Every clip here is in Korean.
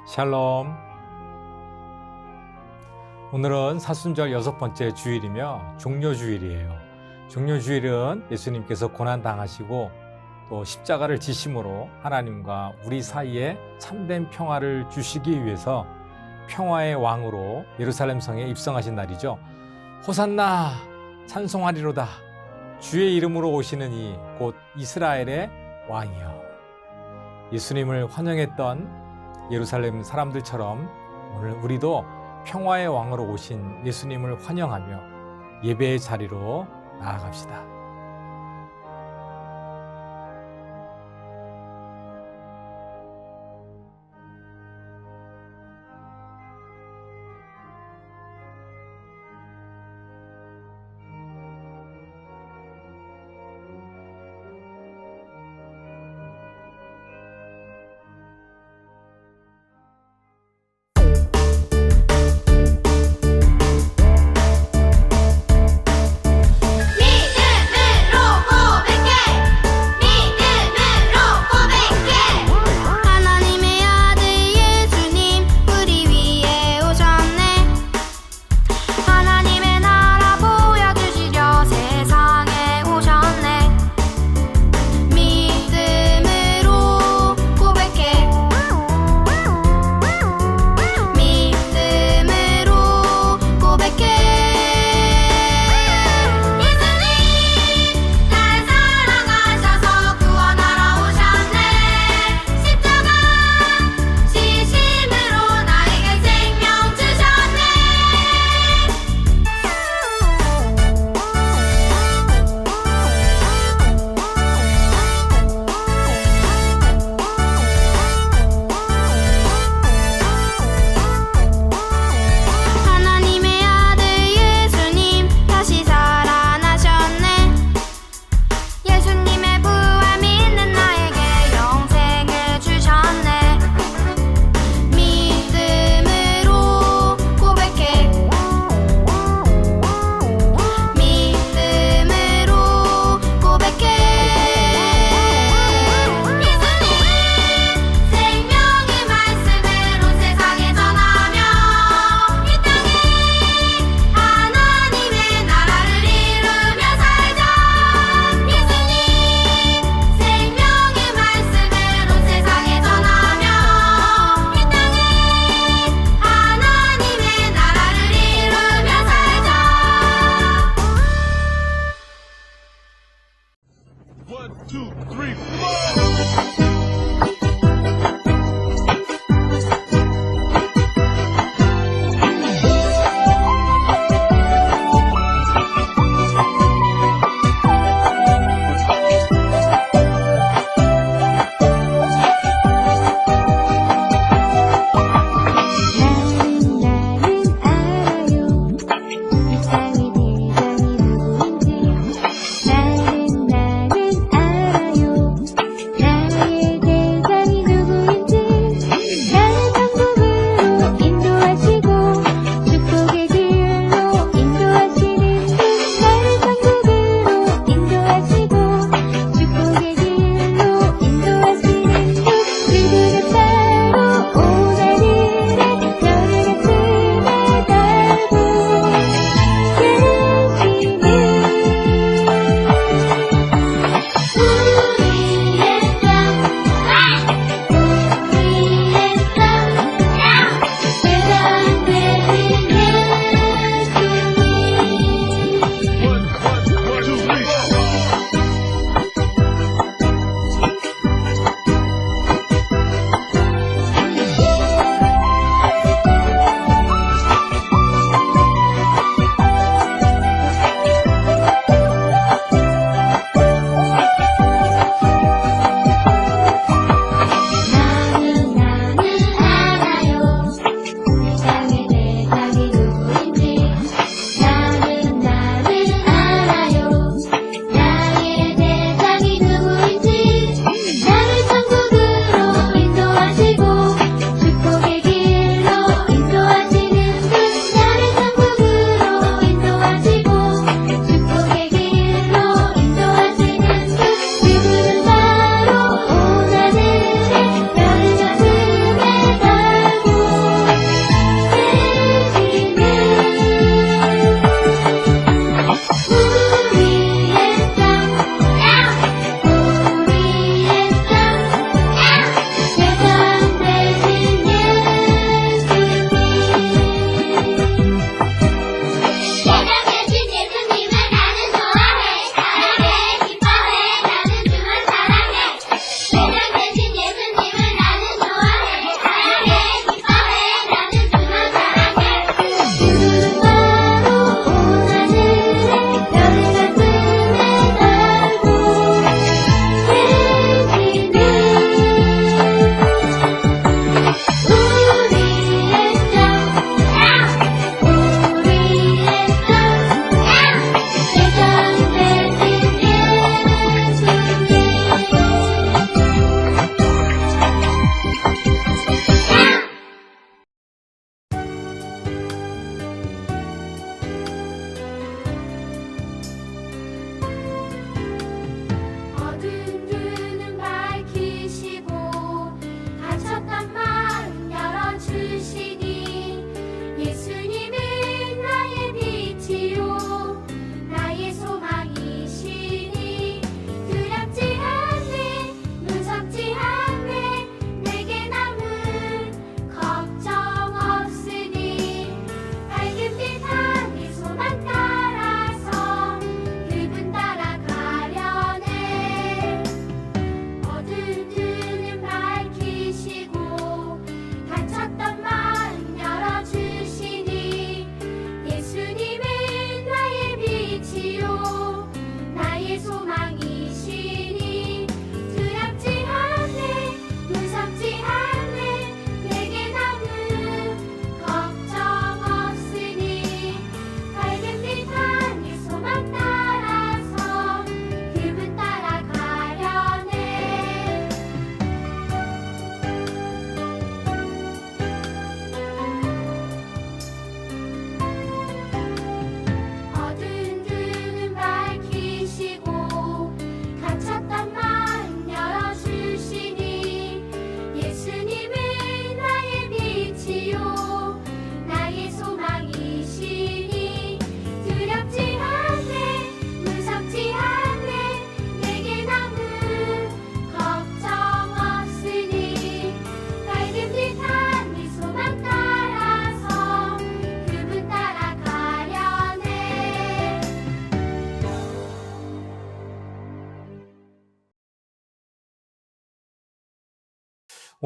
샬롬. 오늘은 사순절 6번째 주일이며 종료주일이에요. 종료주일은 예수님께서 고난당하시고 또 십자가를 지심으로 하나님과 우리 사이에 참된 평화를 주시기 위해서 평화의 왕으로 예루살렘 성에 입성하신 날이죠. 호산나 찬송하리로다. 주의 이름으로 오시는 이 곧 이스라엘의 왕이요. 예수님을 환영했던 예루살렘 사람들처럼 오늘 우리도 평화의 왕으로 오신 예수님을 환영하며 예배의 자리로 나아갑시다. 믿음으로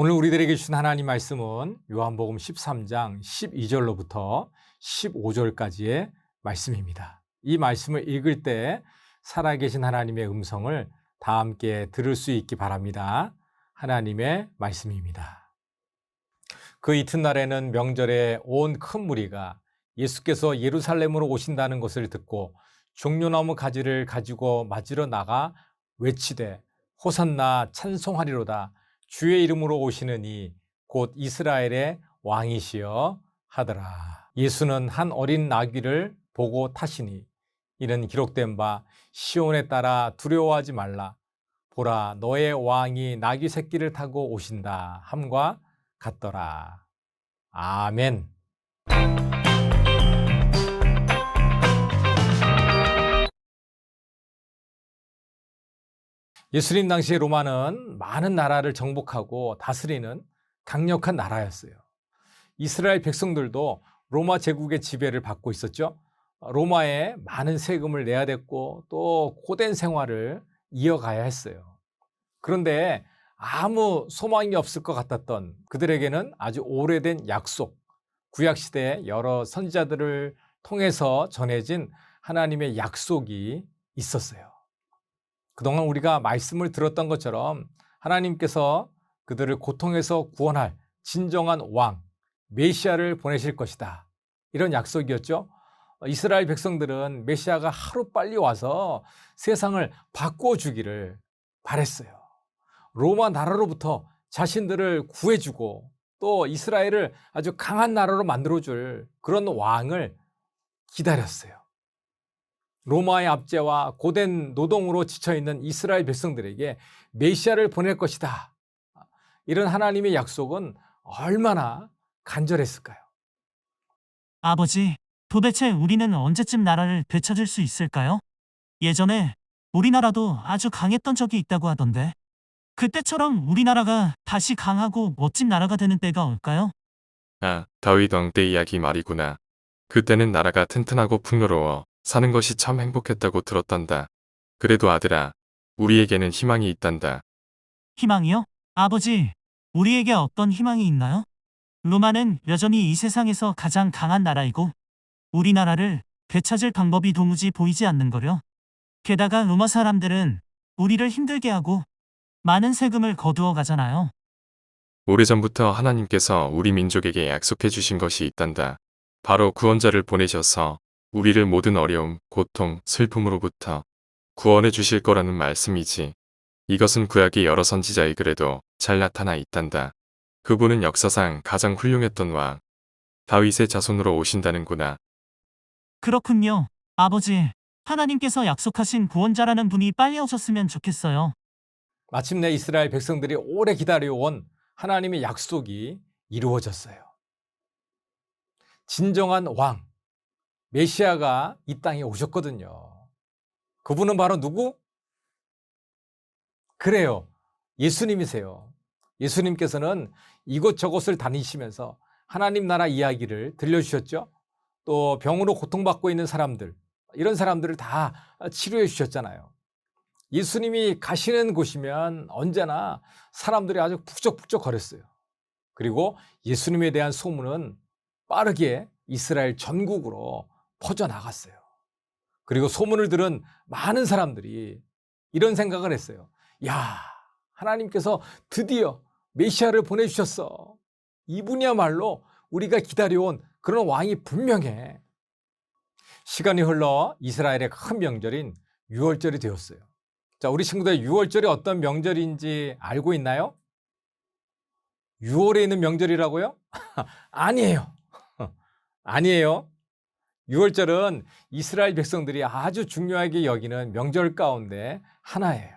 오늘 우리들에게 주신 하나님 말씀은 요한복음 13장 12절로부터 15절까지의 말씀입니다. 이 말씀을 읽을 때 살아계신 하나님의 음성을 다 함께 들을 수 있기 바랍니다. 하나님의 말씀입니다. 그 이튿날에는 명절에 온 큰 무리가 예수께서 예루살렘으로 오신다는 것을 듣고 종려나무 가지를 가지고 맞으러 나가 외치되 호산나 찬송하리로다 주의 이름으로 오시는 이 곧 이스라엘의 왕이시여 하더라. 예수는 한 어린 나귀를 보고 타시니 이는 기록된 바 시온에 따라 두려워하지 말라 보라 너의 왕이 나귀 새끼를 타고 오신다 함과 같더라. 아멘. 예수님 당시에 로마는 많은 나라를 정복하고 다스리는 강력한 나라였어요. 이스라엘 백성들도 로마 제국의 지배를 받고 있었죠. 로마에 많은 세금을 내야 됐고 또 고된 생활을 이어가야 했어요. 그런데 아무 소망이 없을 것 같았던 그들에게는 아주 오래된 약속, 구약시대의 여러 선지자들을 통해서 전해진 하나님의 약속이 있었어요. 그동안 우리가 말씀을 들었던 것처럼 하나님께서 그들을 고통에서 구원할 진정한 왕, 메시아를 보내실 것이다. 이런 약속이었죠. 이스라엘 백성들은 메시아가 하루빨리 와서 세상을 바꿔주기를 바랬어요. 로마 나라로부터 자신들을 구해주고 또 이스라엘을 아주 강한 나라로 만들어줄 그런 왕을 기다렸어요. 로마의 압제와 고된 노동으로 지쳐있는 이스라엘 백성들에게 메시아를 보낼 것이다. 이런 하나님의 약속은 얼마나 간절했을까요? 아버지, 도대체 우리는 언제쯤 나라를 되찾을 수 있을까요? 예전에 우리나라도 아주 강했던 적이 있다고 하던데, 그때처럼 우리나라가 다시 강하고 멋진 나라가 되는 때가 올까요? 아, 다윗 왕 때 이야기 말이구나. 그때는 나라가 튼튼하고 풍요로워 사는 것이 참 행복했다고 들었단다. 그래도 아들아, 우리에게는 희망이 있단다. 희망이요? 아버지, 우리에게 어떤 희망이 있나요? 로마는 여전히 이 세상에서 가장 강한 나라이고, 우리나라를 되찾을 방법이 도무지 보이지 않는 거려. 게다가 로마 사람들은 우리를 힘들게 하고 많은 세금을 거두어 가잖아요. 오래전부터 하나님께서 우리 민족에게 약속해 주신 것이 있단다. 바로 구원자를 보내셔서 우리를 모든 어려움, 고통, 슬픔으로부터 구원해 주실 거라는 말씀이지. 이것은 구약의 여러 선지자의 글에도 잘 나타나 있단다. 그분은 역사상 가장 훌륭했던 왕, 다윗의 자손으로 오신다는구나. 그렇군요. 아버지, 하나님께서 약속하신 구원자라는 분이 빨리 오셨으면 좋겠어요. 마침내 이스라엘 백성들이 오래 기다려온 하나님의 약속이 이루어졌어요. 진정한 왕, 메시아가 이 땅에 오셨거든요. 그분은 바로 누구? 그래요. 예수님이세요. 예수님께서는 이곳저곳을 다니시면서 하나님 나라 이야기를 들려주셨죠. 또 병으로 고통받고 있는 사람들, 이런 사람들을 다 치료해 주셨잖아요. 예수님이 가시는 곳이면 언제나 사람들이 아주 북적북적 거렸어요. 그리고 예수님에 대한 소문은 빠르게 이스라엘 전국으로 퍼져나갔어요. 그리고 소문을 들은 많은 사람들이 이런 생각을 했어요. 야, 하나님께서 드디어 메시아를 보내주셨어. 이분이야말로 우리가 기다려온 그런 왕이 분명해. 시간이 흘러 이스라엘의 큰 명절인 유월절이 되었어요. 자, 우리 친구들 유월절이 어떤 명절인지 알고 있나요? 6월에 있는 명절이라고요? 아니에요. 아니에요. 6월절은 이스라엘 백성들이 아주 중요하게 여기는 명절 가운데 하나예요.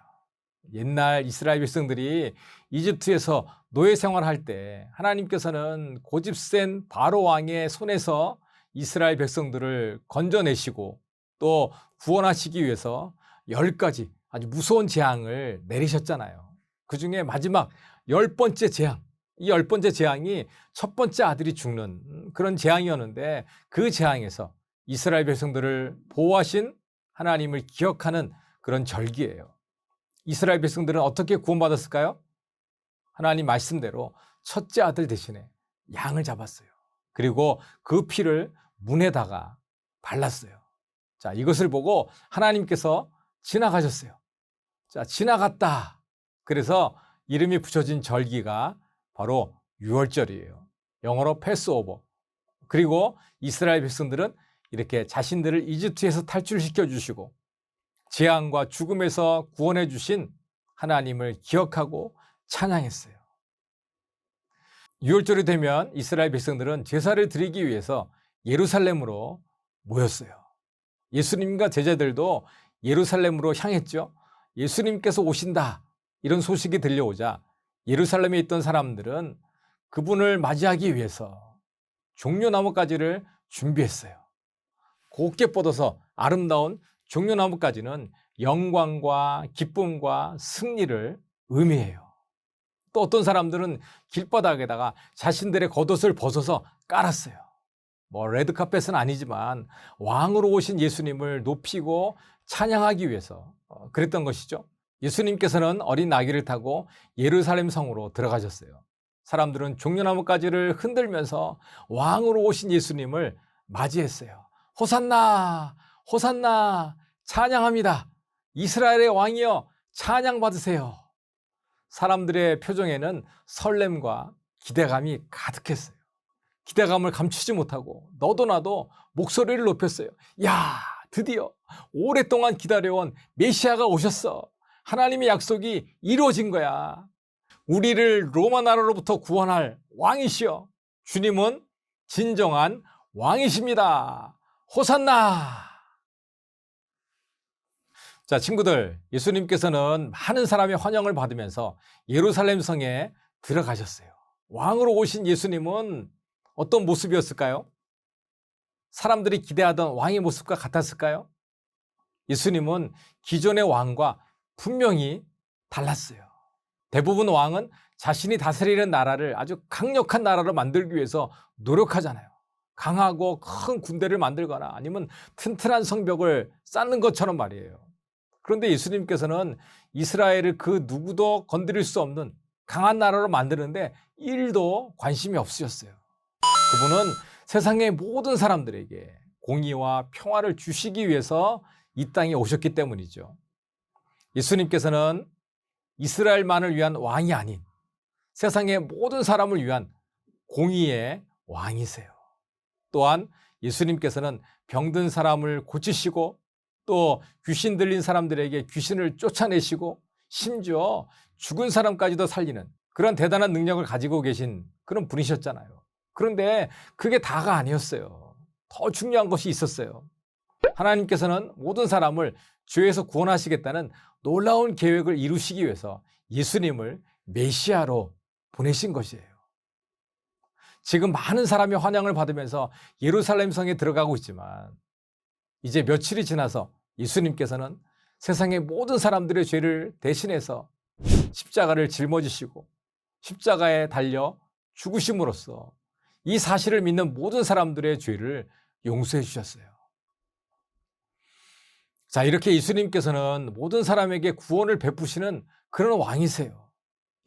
옛날 이스라엘 백성들이 이집트에서 노예 생활할 때 하나님께서는 고집센 바로 왕의 손에서 이스라엘 백성들을 건져내시고 또 구원하시기 위해서 10가지 아주 무서운 재앙을 내리셨잖아요. 그 중에 마지막 10번째 재앙, 이 10번째 재앙이 첫 번째 아들이 죽는 그런 재앙이었는데 그 재앙에서 이스라엘 백성들을 보호하신 하나님을 기억하는 그런 절기예요. 이스라엘 백성들은 어떻게 구원받았을까요? 하나님 말씀대로 첫째 아들 대신에 양을 잡았어요. 그리고 그 피를 문에다가 발랐어요. 자, 이것을 보고 하나님께서 지나가셨어요. 자, 지나갔다. 그래서 이름이 붙여진 절기가 바로 유월절이에요. 영어로 패스오버. 그리고 이스라엘 백성들은 이렇게 자신들을 이집트에서 탈출시켜 주시고 재앙과 죽음에서 구원해 주신 하나님을 기억하고 찬양했어요. 유월절이 되면 이스라엘 백성들은 제사를 드리기 위해서 예루살렘으로 모였어요. 예수님과 제자들도 예루살렘으로 향했죠. 예수님께서 오신다. 이런 소식이 들려오자 예루살렘에 있던 사람들은 그분을 맞이하기 위해서 종려나무가지를 준비했어요. 곱게 뻗어서 아름다운 종려나무가지는 영광과 기쁨과 승리를 의미해요. 또 어떤 사람들은 길바닥에다가 자신들의 겉옷을 벗어서 깔았어요. 레드카펫은 아니지만 왕으로 오신 예수님을 높이고 찬양하기 위해서 그랬던 것이죠. 예수님께서는 어린 아기를 타고 예루살렘 성으로 들어가셨어요. 사람들은 종려나무가지를 흔들면서 왕으로 오신 예수님을 맞이했어요. 호산나, 호산나, 찬양합니다. 이스라엘의 왕이여 찬양받으세요. 사람들의 표정에는 설렘과 기대감이 가득했어요. 기대감을 감추지 못하고 너도 나도 목소리를 높였어요. 야, 드디어 오랫동안 기다려온 메시아가 오셨어. 하나님의 약속이 이루어진 거야. 우리를 로마 나라로부터 구원할 왕이시여. 주님은 진정한 왕이십니다. 호산나. 자, 친구들, 예수님께서는 많은 사람의 환영을 받으면서 예루살렘 성에 들어가셨어요. 왕으로 오신 예수님은 어떤 모습이었을까요? 사람들이 기대하던 왕의 모습과 같았을까요? 예수님은 기존의 왕과 분명히 달랐어요. 대부분 왕은 자신이 다스리는 나라를 아주 강력한 나라로 만들기 위해서 노력하잖아요. 강하고 큰 군대를 만들거나 아니면 튼튼한 성벽을 쌓는 것처럼 말이에요. 그런데 예수님께서는 이스라엘을 그 누구도 건드릴 수 없는 강한 나라로 만드는데 1도 관심이 없으셨어요. 그분은 세상의 모든 사람들에게 공의와 평화를 주시기 위해서 이 땅에 오셨기 때문이죠. 예수님께서는 이스라엘만을 위한 왕이 아닌 세상의 모든 사람을 위한 공의의 왕이세요. 또한 예수님께서는 병든 사람을 고치시고 또 귀신 들린 사람들에게 귀신을 쫓아내시고 심지어 죽은 사람까지도 살리는 그런 대단한 능력을 가지고 계신 그런 분이셨잖아요. 그런데 그게 다가 아니었어요. 더 중요한 것이 있었어요. 하나님께서는 모든 사람을 죄에서 구원하시겠다는 놀라운 계획을 이루시기 위해서 예수님을 메시아로 보내신 것이에요. 지금 많은 사람이 환영을 받으면서 예루살렘 성에 들어가고 있지만 이제 며칠이 지나서 예수님께서는 세상의 모든 사람들의 죄를 대신해서 십자가를 짊어지시고 십자가에 달려 죽으심으로써 이 사실을 믿는 모든 사람들의 죄를 용서해 주셨어요. 자, 이렇게 예수님께서는 모든 사람에게 구원을 베푸시는 그런 왕이세요.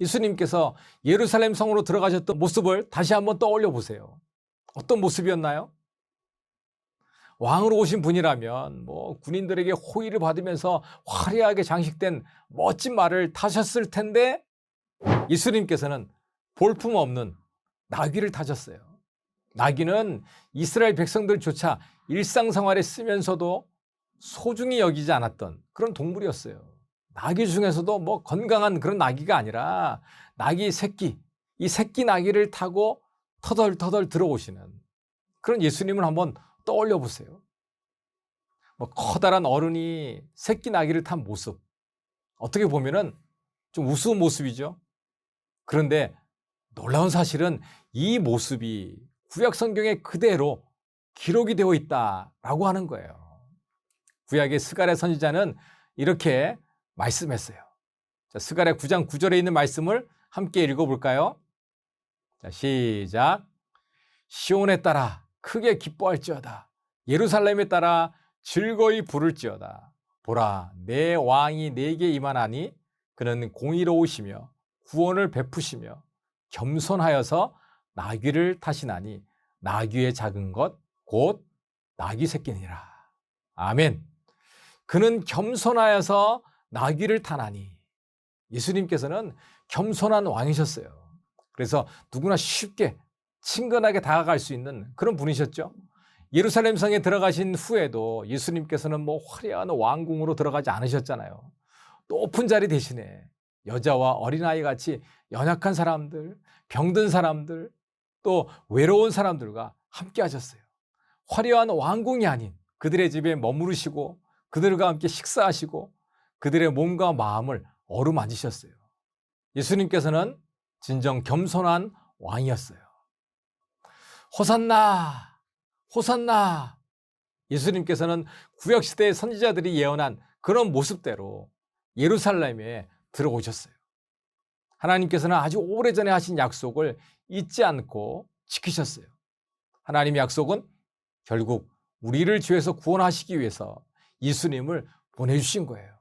예수님께서 예루살렘 성으로 들어가셨던 모습을 다시 한번 떠올려 보세요. 어떤 모습이었나요? 왕으로 오신 분이라면 군인들에게 호의를 받으면서 화려하게 장식된 멋진 말을 타셨을 텐데 예수님께서는 볼품없는 나귀를 타셨어요. 나귀는 이스라엘 백성들조차 일상생활에 쓰면서도 소중히 여기지 않았던 그런 동물이었어요. 나귀 중에서도 건강한 그런 나귀가 아니라 나귀 새끼, 이 새끼 나귀를 타고 터덜터덜 들어오시는 그런 예수님을 한번 떠올려 보세요. 커다란 어른이 새끼 나귀를 탄 모습, 어떻게 보면은 좀 우스운 모습이죠. 그런데 놀라운 사실은 이 모습이 구약 성경에 그대로 기록이 되어 있다라고 하는 거예요. 구약의 스가랴 선지자는 이렇게 말씀했어요. 자, 스가랴 9장 9절에 있는 말씀을 함께 읽어볼까요? 자, 시작. 시온에 따라 크게 기뻐할지어다. 예루살렘에 따라 즐거이 부를지어다. 보라, 내 왕이 내게 임하나니 그는 공의로우시며 구원을 베푸시며 겸손하여서 나귀를 타시나니 나귀의 작은 것 곧 나귀 새끼니라. 아멘. 그는 겸손하여서 나귀를 타나니. 예수님께서는 겸손한 왕이셨어요. 그래서 누구나 쉽게 친근하게 다가갈 수 있는 그런 분이셨죠. 예루살렘 성에 들어가신 후에도 예수님께서는 뭐 화려한 왕궁으로 들어가지 않으셨잖아요. 높은 자리 대신에 여자와 어린아이 같이 연약한 사람들, 병든 사람들, 또 외로운 사람들과 함께 하셨어요. 화려한 왕궁이 아닌 그들의 집에 머무르시고 그들과 함께 식사하시고 그들의 몸과 마음을 어루만지셨어요. 예수님께서는 진정 겸손한 왕이었어요. 호산나, 호산나. 예수님께서는 구약시대의 선지자들이 예언한 그런 모습대로 예루살렘에 들어오셨어요. 하나님께서는 아주 오래전에 하신 약속을 잊지 않고 지키셨어요. 하나님의 약속은 결국 우리를 죄에서 구원하시기 위해서 예수님을 보내주신 거예요.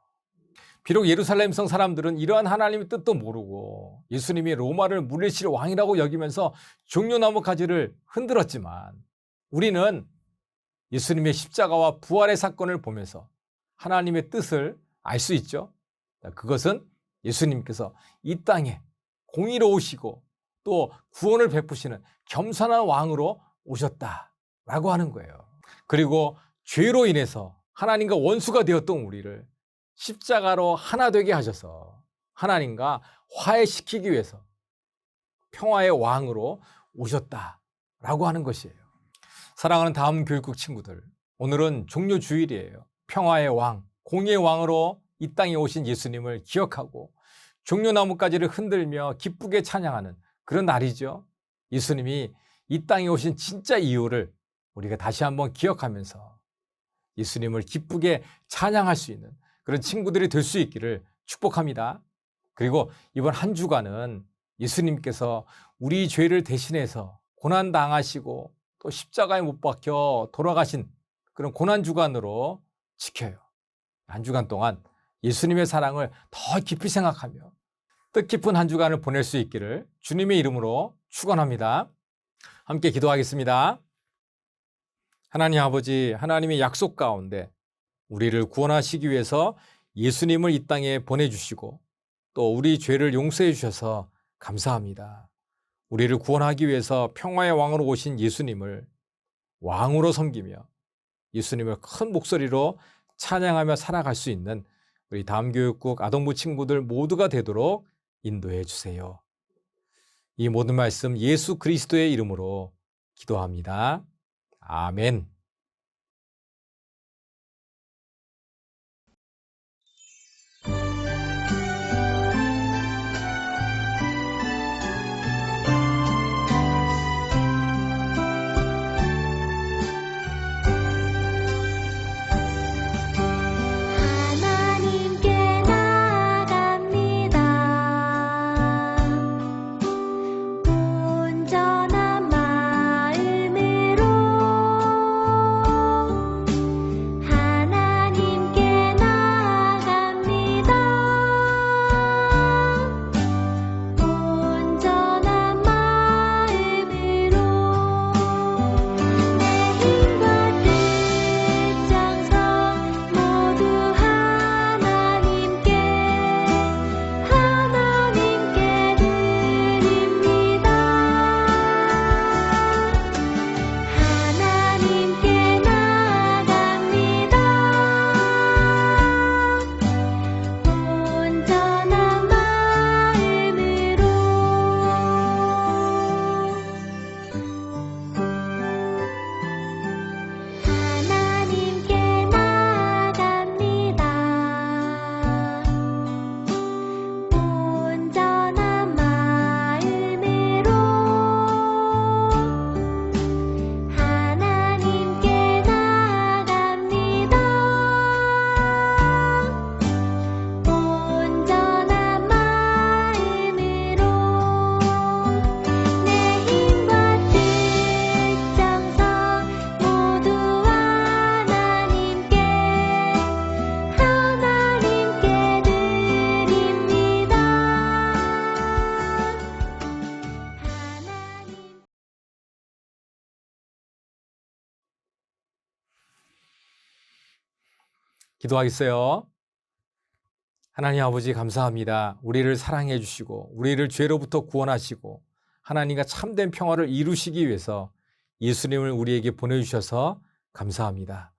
비록 예루살렘 성 사람들은 이러한 하나님의 뜻도 모르고 예수님이 로마를 물리칠 왕이라고 여기면서 종려나무 가지를 흔들었지만 우리는 예수님의 십자가와 부활의 사건을 보면서 하나님의 뜻을 알 수 있죠. 그것은 예수님께서 이 땅에 공의로우시고 또 구원을 베푸시는 겸손한 왕으로 오셨다라고 하는 거예요. 그리고 죄로 인해서 하나님과 원수가 되었던 우리를 십자가로 하나 되게 하셔서 하나님과 화해시키기 위해서 평화의 왕으로 오셨다라고 하는 것이에요. 사랑하는 다음 교육국 친구들, 오늘은 종료 주일이에요. 평화의 왕, 공의의 왕으로 이 땅에 오신 예수님을 기억하고 종려나무가지를 흔들며 기쁘게 찬양하는 그런 날이죠. 예수님이 이 땅에 오신 진짜 이유를 우리가 다시 한번 기억하면서 예수님을 기쁘게 찬양할 수 있는 그런 친구들이 될 수 있기를 축복합니다. 그리고 이번 한 주간은 예수님께서 우리 죄를 대신해서 고난 당하시고 또 십자가에 못 박혀 돌아가신 그런 고난 주간으로 지켜요. 한 주간 동안 예수님의 사랑을 더 깊이 생각하며 뜻깊은 한 주간을 보낼 수 있기를 주님의 이름으로 축원합니다. 함께 기도하겠습니다. 하나님 아버지, 하나님의 약속 가운데 우리를 구원하시기 위해서 예수님을 이 땅에 보내주시고 또 우리 죄를 용서해 주셔서 감사합니다. 우리를 구원하기 위해서 평화의 왕으로 오신 예수님을 왕으로 섬기며 예수님을 큰 목소리로 찬양하며 살아갈 수 있는 우리 다음교육국 아동부 친구들 모두가 되도록 인도해 주세요. 이 모든 말씀 예수 그리스도의 이름으로 기도합니다. 아멘. 하나님께 나아갑니다. 온전한 마음으로 기도하겠어요. 하나님 아버지 감사합니다. 우리를 사랑해 주시고 우리를 죄로부터 구원하시고 하나님과 참된 평화를 이루시기 위해서 예수님을 우리에게 보내주셔서 감사합니다.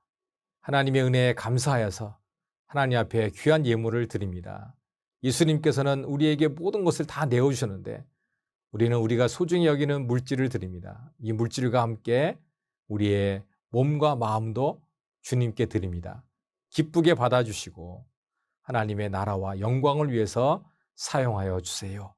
하나님의 은혜에 감사하여서 하나님 앞에 귀한 예물을 드립니다. 예수님께서는 우리에게 모든 것을 다 내어주셨는데 우리는 우리가 소중히 여기는 물질을 드립니다. 이 물질과 함께 우리의 몸과 마음도 주님께 드립니다. 기쁘게 받아주시고 하나님의 나라와 영광을 위해서 사용하여 주세요.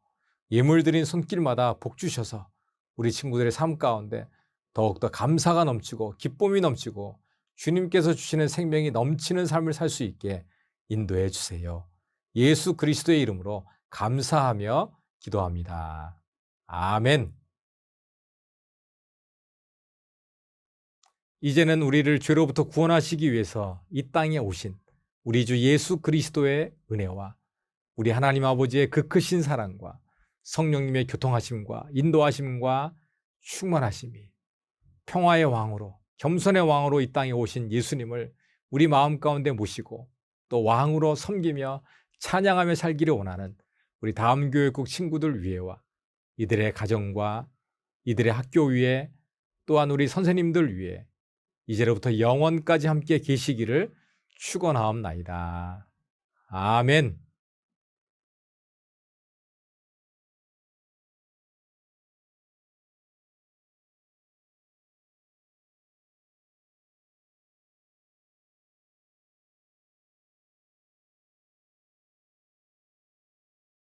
예물 드린 손길마다 복 주셔서 우리 친구들의 삶 가운데 더욱더 감사가 넘치고 기쁨이 넘치고 주님께서 주시는 생명이 넘치는 삶을 살 수 있게 인도해 주세요. 예수 그리스도의 이름으로 감사하며 기도합니다. 아멘. 이제는 우리를 죄로부터 구원하시기 위해서 이 땅에 오신 우리 주 예수 그리스도의 은혜와 우리 하나님 아버지의 그 크신 사랑과 성령님의 교통하심과 인도하심과 충만하심이 평화의 왕으로 겸손의 왕으로 이 땅에 오신 예수님을 우리 마음 가운데 모시고 또 왕으로 섬기며 찬양하며 살기를 원하는 우리 다음교회국 친구들 위에와 이들의 가정과 이들의 학교 위에 또한 우리 선생님들 위에 이제로부터 영원까지 함께 계시기를 축원하옵나이다. 아멘.